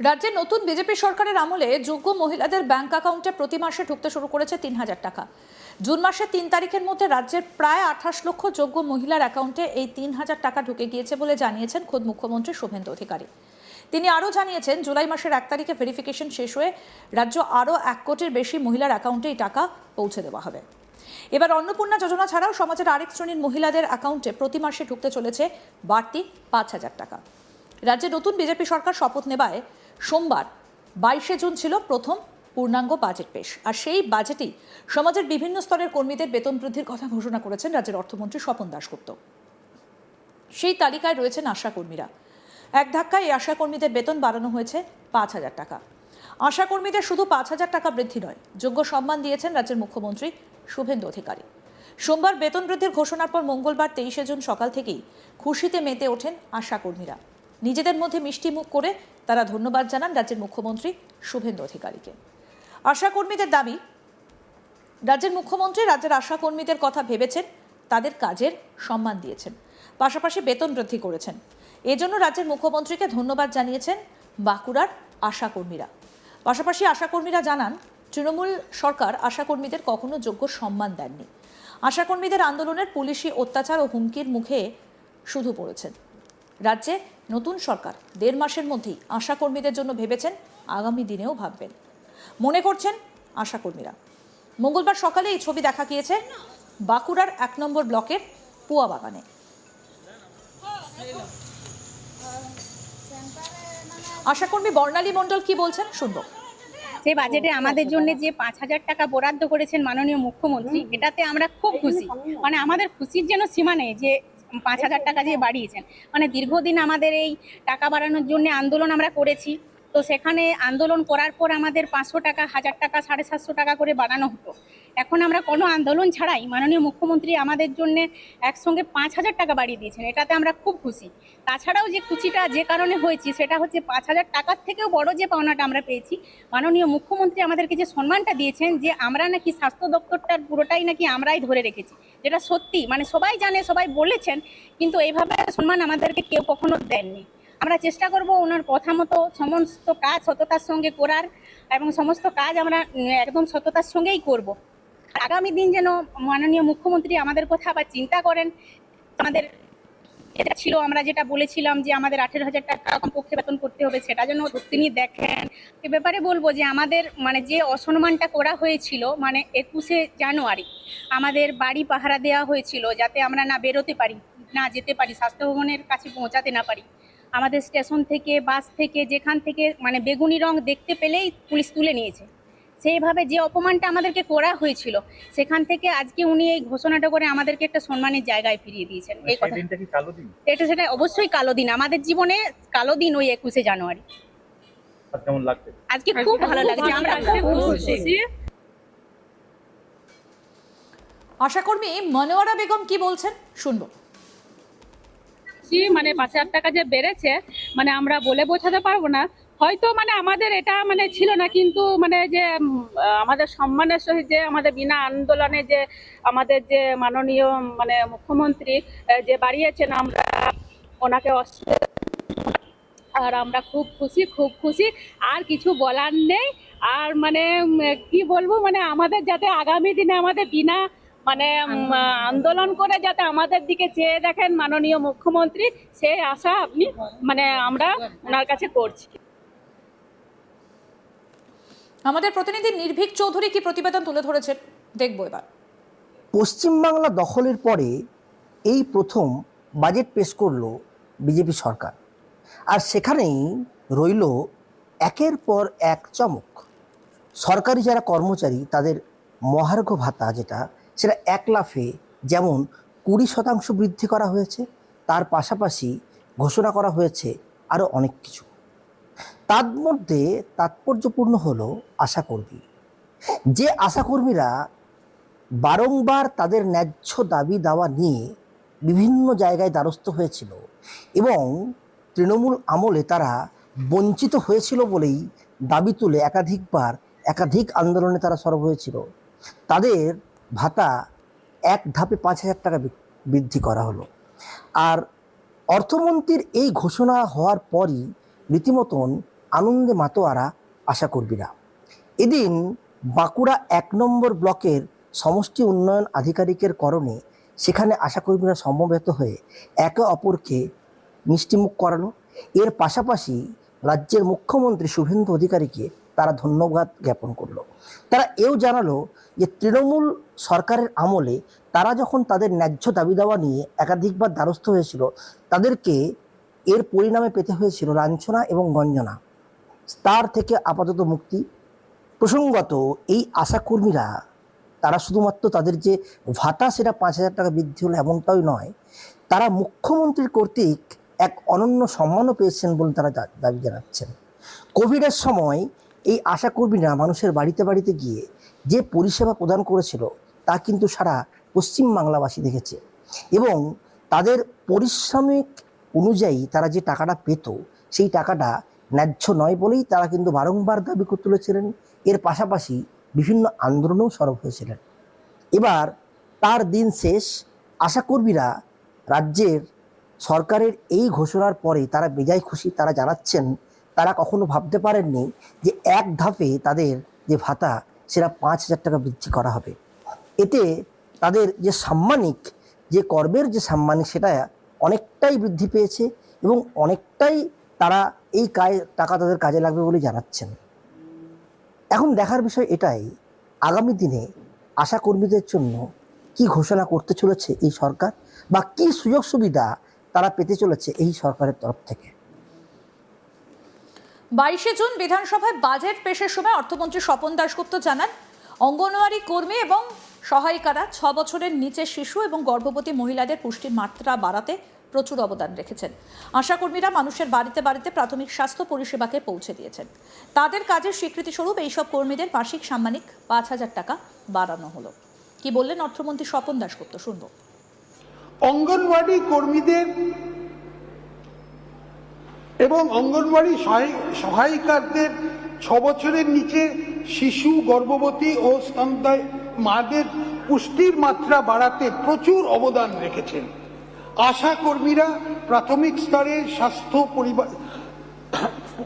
রাজ্যে নতুন বিজেপি সরকারের আমলে যোগ্য মহিলাদের ব্যাংক অ্যাকাউন্টে প্রতি মাসে ঢুকতে শুরু করেছে ৩,০০০ টাকা। জুন মাসের ৩ তারিখের মধ্যে রাজ্যের প্রায় ২৮ লক্ষ যোগ্য মহিলার অ্যাকাউন্টে এই ৩,০০০ টাকা ঢুকে গিয়েছে বলে জানিয়েছেন খোদ মুখ্যমন্ত্রী শুভেন্দু অধিকারী। তিনি আরও জানিয়েছেন, জুলাই মাসের ১ তারিখে ভেরিফিকেশন শেষ হয়ে রাজ্য আরও ১ কোটির বেশি মহিলার অ্যাকাউন্টে এই টাকা পৌঁছে দেওয়া হবে। এবার অন্নপূর্ণা যোজনা ছাড়াও সমাজের আরেক শ্রেণীর মহিলাদের অ্যাকাউন্টে প্রতি মাসে ঢুকতে চলেছে বাড়তি ৫,০০০ টাকা। রাজ্যে নতুন বিজেপি সরকার শপথ নেবায় সোমবার ২২শে জুন ছিল প্রথম পূর্ণাঙ্গ বাজেট পেশ। আর সেই বাজেটেই সমাজের বিভিন্ন স্তরের কর্মীদের বেতন বৃদ্ধির কথা ঘোষণা করেছেন রাজ্যের অর্থমন্ত্রী স্বপন দাশগুপ্ত। সেই তালিকায় রয়েছেন আশাকর্মীরা। এক ধাক্কায় এই আশাকর্মীদের বেতন বাড়ানো হয়েছে ৫,০০০ টাকা। আশাকর্মীদের শুধু ৫,০০০ টাকা বৃদ্ধি নয়, যোগ্য সম্মান দিয়েছেন রাজ্যের মুখ্যমন্ত্রী শুভেন্দু অধিকারী। সোমবার বেতন বৃদ্ধির ঘোষণার পর মঙ্গলবার ২৩শে জুন সকাল থেকেই খুশিতে মেতে ওঠেন আশাকর্মীরা। নিজেদের মধ্যে মিষ্টি মুখ করে তারা ধন্যবাদ জানান রাজ্যের মুখ্যমন্ত্রী শুভেন্দু অধিকারীকে। আশাকর্মীদের দাবি, রাজ্যের মুখ্যমন্ত্রী রাজ্যের আশাকর্মীদের কথা ভেবেছেন, তাদের কাজের সম্মান দিয়েছেন, পাশাপাশি বেতন বৃদ্ধি করেছেন। এজন্য রাজ্যের মুখ্যমন্ত্রীকে ধন্যবাদ জানিয়েছেন বাঁকুড়ার আশাকর্মীরা। পাশাপাশি আশাকর্মীরা জানান, তৃণমূল সরকার আশাকর্মীদের কখনো যোগ্য সম্মান দেননি। আশাকর্মীদের আন্দোলনের পুলিশি অত্যাচার ও হুমকির মুখে শুধু পড়েছেন। রাজ্যে নতুন সরকার ১.৫ মাসের মধ্যেই আশাকর্মীদের জন্য ভেবেছেন, আগামী দিনেও ভাববেন মনে করছেন আশাকর্মীরা। মঙ্গলবার সকালে এই ছবি দেখা গিয়েছে বাঁকুড়ার ১ নম্বর ব্লকের পুয়া বাগানে। আশাকর্মী বর্ণালী মণ্ডল কি বলছেন শুনবো। যে বাজেটে আমাদের জন্য যে ৫,০০০ টাকা বরাদ্দ করেছেন মাননীয় মুখ্যমন্ত্রী, এটাতে আমরা খুব খুশি। মানে আমাদের খুশির যেন সীমা নেই যে ৫,০০০ টাকা যে বাড়িয়েছেন। মানে দীর্ঘদিন আমাদের এই টাকা বাড়ানোর জন্য আন্দোলন আমরা করেছি, তো সেখানে আন্দোলন করার পর আমাদের ৫০০ টাকা, ১০০০ টাকা, ৭৫০ টাকা করে বাড়ানো হতো। এখন আমরা কোনো আন্দোলন ছাড়াই মাননীয় মুখ্যমন্ত্রী আমাদের জন্য একসঙ্গে ৫,০০০ টাকা বাড়িয়ে দিয়েছেন, এটাতে আমরা খুব খুশি। তাছাড়াও যে খুশিটা যে কারণে হয়েছে সেটা হচ্ছে ৫,০০০ টাকার থেকেও বড় যে পাওনাটা আমরা পেয়েছি, মাননীয় মুখ্যমন্ত্রী আমাদেরকে যে সম্মানটা দিয়েছেন, যে আমরা নাকি স্বাস্থ্য দপ্তরটার পুরোটাই নাকি আমরাই ধরে রেখেছি, যেটা সত্যি। মানে সবাই জানে, সবাই বলেছেন, কিন্তু এইভাবে সম্মান আমাদেরকে কেউ কখনো দেননি। আমরা চেষ্টা করব ওনার কথা মতো সমস্ত কাজ সততার সঙ্গে করার, এবং সমস্ত কাজ আমরা একদম সততার সঙ্গেই করব। আগামী দিন যেন মাননীয় মুখ্যমন্ত্রী আমাদের কথা আবার চিন্তা করেন। আমাদের এটা ছিল, আমরা যেটা বলেছিলাম যে আমাদের ১৮,০০০ টাকা কমপক্ষে বেতন করতে হবে, সেটা যেন তিনি দেখেন। এ ব্যাপারে বলবো যে আমাদের মানে যে অসম্মানটা করা হয়েছিল, মানে ২১শে জানুয়ারি আমাদের বাড়ি পাহারা দেওয়া হয়েছিল, যাতে আমরা না বেরোতে পারি, না যেতে পারি, স্বাস্থ্য ভবনের কাছে পৌঁছাতে না পারি। আমাদের স্টেশন থেকে, বাস থেকে, যেখান থেকে মানে বেগুনি রং দেখতে পেলেই পুলিশ তুলে নিয়েছে। সেইভাবে যে অপমানটা আমাদেরকে করা হয়েছিল, সেখান থেকে আজকে উনি এই ঘোষণাটা করে আমাদেরকে একটা সম্মানের জায়গায় ফিরিয়ে দিয়েছেন। এই কথা, এটা সেটা অবশ্যই কালো দিন আমাদের জীবনে, কালো দিন ওই ২১শে জানুয়ারি। আজকে খুব ভালো লাগছে, আমরা খুব খুশি। আশাকর্মী মনোয়ারা বেগম কি বলছেন শুনবো। মানে ৫,০০০ টাকা যে বেড়েছে, মানে আমরা বলে বোঝাতে পারবো না। হয়তো মানে আমাদের এটা মানে ছিল না, কিন্তু মানে যে আমাদের সম্মানের সহিত যে আমাদের বিনা আন্দোলনে যে আমাদের যে মাননীয় মানে মুখ্যমন্ত্রী যে বাড়িয়েছেন, আমরা ওনাকে আর আমরা খুব খুশি, খুব খুশি। আর কিছু বলার নেই। আর মানে কি বলবো, মানে আমাদের যাতে আগামী দিনে আমাদের বিনা মানে আন্দোলন করে যাতে আমাদের দিকে চেয়ে দেখেন মাননীয় মুখ্যমন্ত্রী, সেই আশা আপনি মানে আমরা ওনার কাছে করছি। আমাদের প্রতিনিধি নির্ভীক চৌধুরী কি প্রতিবেদন তুলে ধরেছেন দেখবো এবার। পশ্চিমবাংলা দখলের পরে এই প্রথম বাজেট পেশ করলো বিজেপি সরকার, আর সেখানেই রইল একের পর এক চমক। সরকারি যারা কর্মচারী তাদের মহার্ঘ ভাতা যেটা, সেটা ১ লাফে যেমন ২০% বৃদ্ধি করা হয়েছে, তার পাশাপাশি ঘোষণা করা হয়েছে আরও অনেক কিছু। তার মধ্যে তাৎপর্যপূর্ণ হলো আশাকর্মী। যে আশাকর্মীরা বারংবার তাদের ন্যায্য দাবি দাওয়া নিয়ে বিভিন্ন জায়গায় দ্বারস্থ হয়েছিল এবং তৃণমূল আমলে তারা বঞ্চিত হয়েছিল বলেই দাবি তুলে একাধিক আন্দোলনে তারা সরব হয়েছিল, তাদের ভাতা এক ধাপে ৫,০০০ টাকা বৃদ্ধি করা হলো। আর অর্থমন্ত্রীর এই ঘোষণা হওয়ার পরই রীতিমতন আনন্দে মাতোয়ারা আশাকর্মীরা। এদিন বাঁকুড়া 1 নম্বর ব্লকের সমষ্টি উন্নয়ন আধিকারিকের করণে সেখানে আশাকর্মীরা সমবেত হয়ে একে অপরকে মিষ্টিমুখ করালো। এর পাশাপাশি রাজ্যের মুখ্যমন্ত্রী শুভেন্দু অধিকারীকে তারা ধন্যবাদ জ্ঞাপন করলো। তারা এও জানালো যে তৃণমূল সরকারের আমলে তারা যখন তাদের ন্যায্য দাবি দাওয়া নিয়ে একাধিকবার দ্বারস্থ হয়েছিল, তাদেরকে এর পরিণামে পেতে হয়েছিল লাঞ্ছনা এবং গঞ্জনা। তার থেকে আপাতত মুক্তি। প্রসঙ্গত এই আশাকর্মীরা তারা শুধুমাত্র তাদের যে ভাতা সেটা 5,000 টাকা বৃদ্ধি হলো এমনটাই নয়, তারা মুখ্যমন্ত্রীর কর্তৃক এক অনন্য সম্মানও পেয়েছেন বলে তারা দাবি জানাচ্ছেন। কোভিডের সময় এই আশাকর্মীরা মানুষের বাড়িতে বাড়িতে গিয়ে যে পরিষেবা প্রদান করেছিল তা কিন্তু সারা পশ্চিমবাংলাবাসী দেখেছে, এবং তাদের পরিশ্রমিক অনুযায়ী তারা যে টাকাটা পেত সেই টাকাটা ন্যায্য নয় বলেই তারা কিন্তু বারংবার দাবি করে তুলেছিলেন। এর পাশাপাশি বিভিন্ন আন্দোলনেও সরব হয়েছিলেন। এবার তার দিন শেষ। আশাকর্মীরা রাজ্যের সরকারের এই ঘোষণার পরে তারা বেজায় খুশি। তারা জানাচ্ছেন তারা কখনো ভাবতে পারেননি যে এক ধাপে তাদের যে ভাতা সেটা 5,000 টাকা বৃদ্ধি করা হবে। এতে তাদের যে সাম্মানিক যে কর্মের যে সাম্মানিক সেটা অনেকটাই বৃদ্ধি পেয়েছে, এবং অনেকটাই তারা এই টাকা তাদের কাজে লাগবে বলে জানাচ্ছেন। এখন দেখার বিষয় এটাই, আগামী দিনে আশাকর্মীদের জন্য কি ঘোষণা করতে চলেছে এই সরকার, বা কি সুযোগ সুবিধা তারা পেতে চলেছে এই সরকারের তরফ থেকে। 22শে জুন বিধানসভায় বাজেট পেশের সময় অর্থমন্ত্রী স্বপন দাশগুপ্ত জানান, অঙ্গনওয়াড়ি কর্মী এবং সহায়িকারা 6 বছরের নিচে শিশু এবং গর্ভবতী মহিলাদের পুষ্টির মাত্রা বাড়াতে প্রচুর অবদান রেখেছেন। আশাকর্মীরা মানুষের বাড়িতে বাড়িতে প্রাথমিক স্বাস্থ্য পরিষেবাকে পৌঁছে দিয়েছেন। তাদের কাজের স্বীকৃতিস্বরূপ এইসব কর্মীদের মাসিক সাম্মানিক 5,000 টাকা বাড়ানো হলো। কি বললেন অর্থমন্ত্রী স্বপন দাশগুপ্ত, শুনবো। অঙ্গনওয়াড়ি কর্মীদের এবং অঙ্গনওয়াড়ি সহায়িকাদের 6 বছরের নিচে শিশু, গর্ভবতী ও স্তন্যদায়ী মাদের পুষ্টির মাত্রা বাড়াতে প্রচুর অবদান রেখেছেন। আশা কর্মীরা প্রাথমিক স্তরের স্বাস্থ্য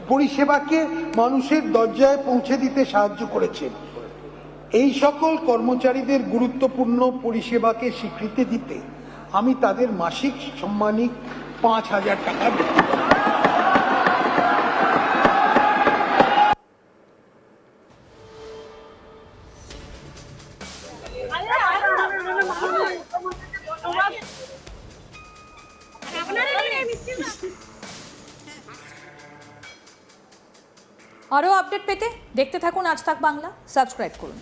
পরিষেবাকে মানুষের দরজায় পৌঁছে দিতে সাহায্য করেছেন। এই সকল কর্মচারীদের গুরুত্বপূর্ণ পরিষেবাকে স্বীকৃতি দিতে আমি তাদের মাসিক সাম্মানিক 5,000 টাকা দেব। আরও আপডেট পেতে দেখতে থাকুন আজ তাক বাংলা, সাবস্ক্রাইব করুন।